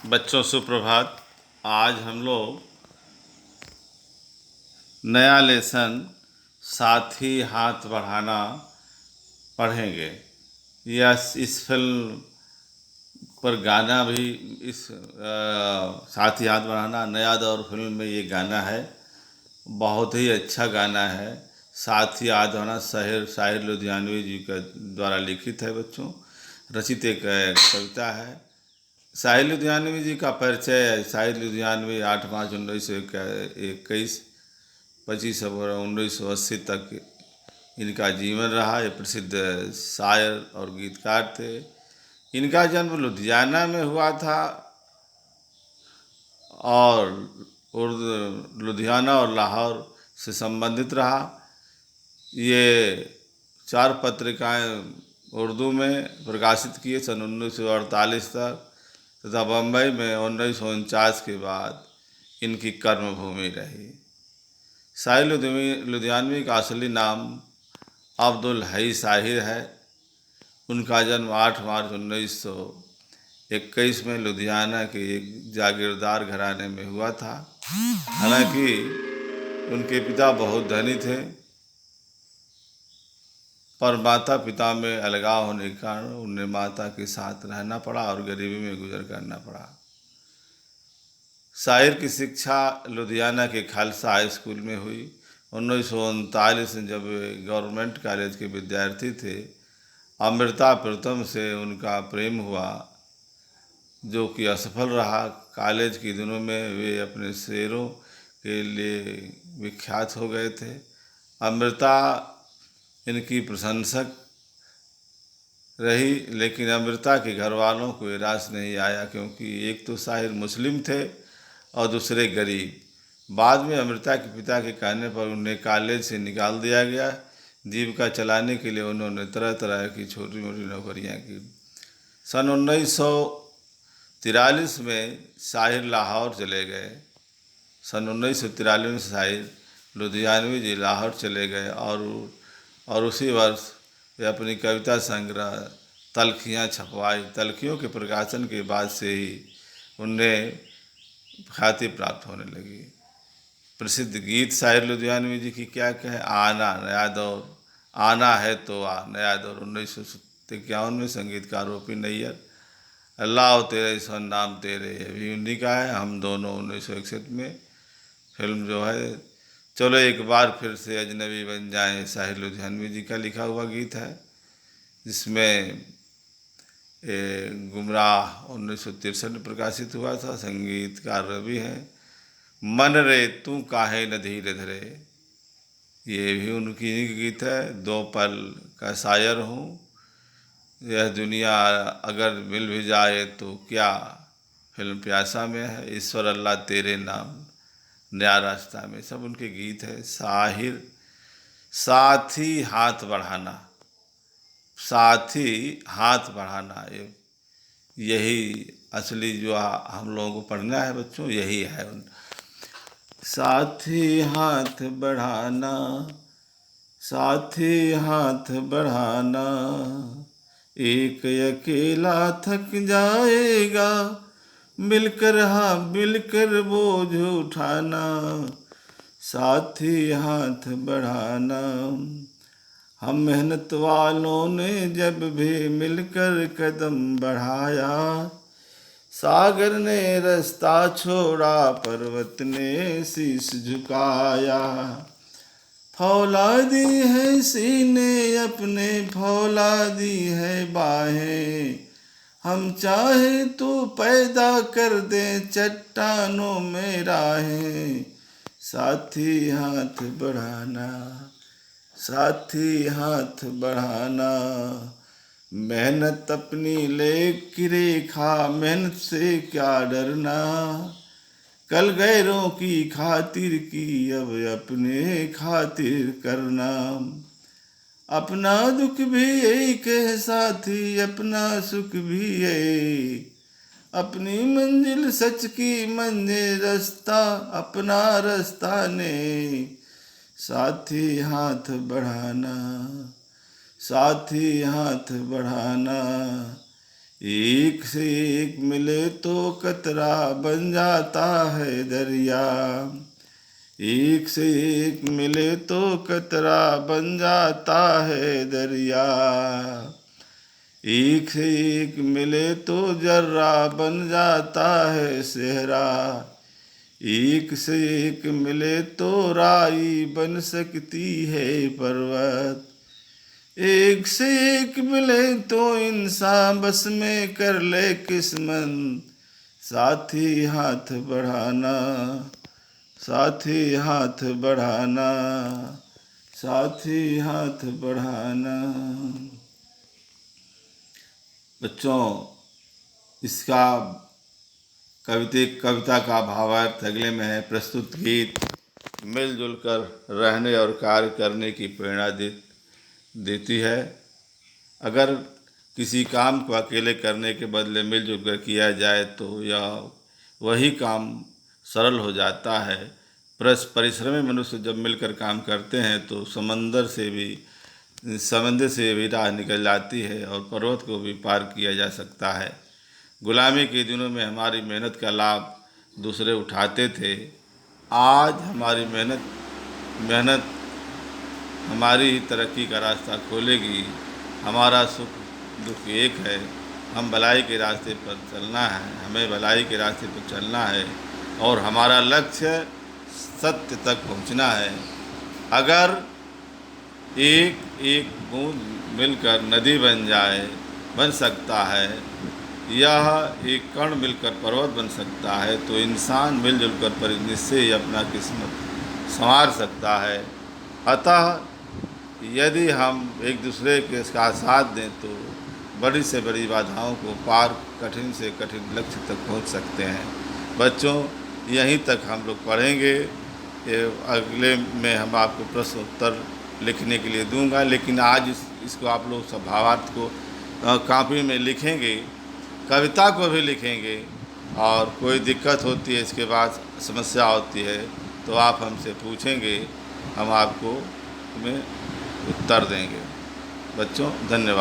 बच्चों सुप्रभात। आज हम लोग नया लेसन साथी हाथ बढ़ाना पढ़ेंगे। यह इस फिल्म पर गाना भी इस साथी हाथ बढ़ाना नया दौर फिल्म में ये गाना है। बहुत ही अच्छा गाना है। साथी हाथ बढ़ाना शाहिर लुधियानवी जी का द्वारा लिखित है बच्चों। रचित एक कविता है। साहिर लुधियानवी जी का परिचय है। साहिर लुधियानवी 8 मार्च 1921 25 फरवरी 1980 तक इनका जीवन रहा। ये प्रसिद्ध शायर और गीतकार थे। इनका जन्म लुधियाना में हुआ था और उर्दू लुधियाना और लाहौर से संबंधित रहा। ये 4 पत्रिकाएं उर्दू में प्रकाशित किए सन 1948 तक, तथा बम्बई में 1949 के बाद इनकी कर्मभूमि रही। साहिर लुधियानवी का असली नाम अब्दुल हई साहिर है। उनका जन्म 8 मार्च 1921 में लुधियाना के एक जागीरदार घराने में हुआ था। हालांकि उनके पिता बहुत धनी थे, पर माता पिता में अलगाव होने के कारण उन्हें माता के साथ रहना पड़ा और गरीबी में गुजर करना पड़ा। शाहिर की शिक्षा लुधियाना के खालसा हाई स्कूल में हुई। 1939 में जब वे गवर्नमेंट कॉलेज के विद्यार्थी थे, अमृता प्रीतम से उनका प्रेम हुआ, जो कि असफल रहा। कॉलेज के दिनों में वे अपने शेरों के लिए विख्यात हो गए थे। अमृता इनकी प्रशंसक रही, लेकिन अमृता के घर वालों को निराश नहीं आया, क्योंकि एक तो शाहिर मुस्लिम थे और दूसरे गरीब। बाद में अमृता के पिता के कहने पर उन्हें कॉलेज से निकाल दिया गया। जीविका चलाने के लिए उन्होंने तरह तरह की छोटी मोटी नौकरियां की। सन 1943 में शाहिर लाहौर चले गए। सन 1943 में शाहिर लुधियानवी जी लाहौर चले गए और उसी वर्ष वे अपनी कविता संग्रह तलखियाँ छपवाई। तलखियों के प्रकाशन के बाद से ही उन्हें ख्याति प्राप्त होने लगी। प्रसिद्ध गीत शाहिर लुधियानवी जी की क्या क्या है? आना नया दौर, आना है तो आ नया दौर 1951 में, संगीतकार ओपी नैयर। अल्लाह तेरे सन नाम तेरे, ये भी उन्हीं का है। हम दोनों 1961 में। फिल्म जो है चलो एक बार फिर से अजनबी बन जाएं, शाहिर लुधियानवी जी का लिखा हुआ गीत है, जिसमें गुमराह 1963 में प्रकाशित हुआ था। संगीतकार रवि हैं। मन रे तू काहे न धीरे धरे, ये भी उनकी ही गीत है। दो पल का शायर हूँ, यह दुनिया अगर मिल भी जाए तो क्या, फिल्म प्यासा में है। ईश्वर अल्लाह तेरे नाम, नया रास्ता में, सब उनके गीत है। शाहिर साथी हाथ बढ़ाना, साथी हाथ बढ़ाना, यही असली जो हम लोगों को पढ़ना है बच्चों, यही है। साथी हाथ बढ़ाना, साथी हाथ बढ़ाना, एक अकेला थक जाएगा, मिलकर हाँ मिलकर बोझ उठाना, साथी हाथ बढ़ाना। हम मेहनत वालों ने जब भी मिलकर कदम बढ़ाया, सागर ने रास्ता छोड़ा, पर्वत ने शीश झुकाया। फौलादी है सीने अपने, फौलादी है बाहें, हम चाहे तो पैदा कर दे चट्टानों में राहें, साथी हाथ बढ़ाना, साथी हाथ बढ़ाना। मेहनत अपनी लेके रेखा, मेहनत से क्या डरना, कल गैरों की खातिर की, अब अपने खातिर करना। अपना दुख भी एक है साथी, अपना सुख भी है, अपनी मंजिल सच की मंजिल, रास्ता अपना रास्ता ने, साथी हाथ बढ़ाना, साथी हाथ बढ़ाना। एक से एक मिले तो कतरा बन जाता है दरिया। एक से एक मिले तो कतरा बन जाता है दरिया। एक से एक मिले तो जर्रा बन जाता है सेहरा। एक से एक मिले तो राई बन सकती है पर्वत। एक से एक मिले तो इंसान बस में कर ले किस्मत। साथी हाथ बढ़ाना, साथी हाथ बढ़ाना, साथी हाथ बढ़ाना। बच्चों, इसका कविता का भावार्थ अगले में है। प्रस्तुत गीत मिलजुल कर रहने और कार्य करने की प्रेरणा देती है। अगर किसी काम को अकेले करने के बदले मिलजुल कर किया जाए तो यह वही काम सरल हो जाता है। परिश्रमी मनुष्य जब मिलकर काम करते हैं तो समंदर से भी राह निकल जाती है और पर्वत को भी पार किया जा सकता है। गुलामी के दिनों में हमारी मेहनत का लाभ दूसरे उठाते थे। आज हमारी मेहनत हमारी ही तरक्की का रास्ता खोलेगी। हमारा सुख दुख एक है। हम भलाई के रास्ते पर चलना है, हमें भलाई के रास्ते पर चलना है और हमारा लक्ष्य सत्य तक पहुंचना है। अगर एक एक बूंद मिलकर नदी बन सकता है, यह एक कण मिलकर पर्वत बन सकता है, तो इंसान मिलजुल कर निश्चय ही अपना किस्मत संवार सकता है। अतः यदि हम एक दूसरे के साथ दें तो बड़ी से बड़ी बाधाओं को पार कठिन से कठिन लक्ष्य तक पहुंच सकते हैं। बच्चों, यहीं तक हम लोग पढ़ेंगे। अगले में हम आपको प्रश्न उत्तर लिखने के लिए दूंगा, लेकिन आज इसको आप लोग सब भावार्थ को कॉपी में लिखेंगे, कविता को भी लिखेंगे और कोई दिक्कत होती है, इसके बाद समस्या होती है तो आप हमसे पूछेंगे, हम आपको में उत्तर देंगे। बच्चों, धन्यवाद।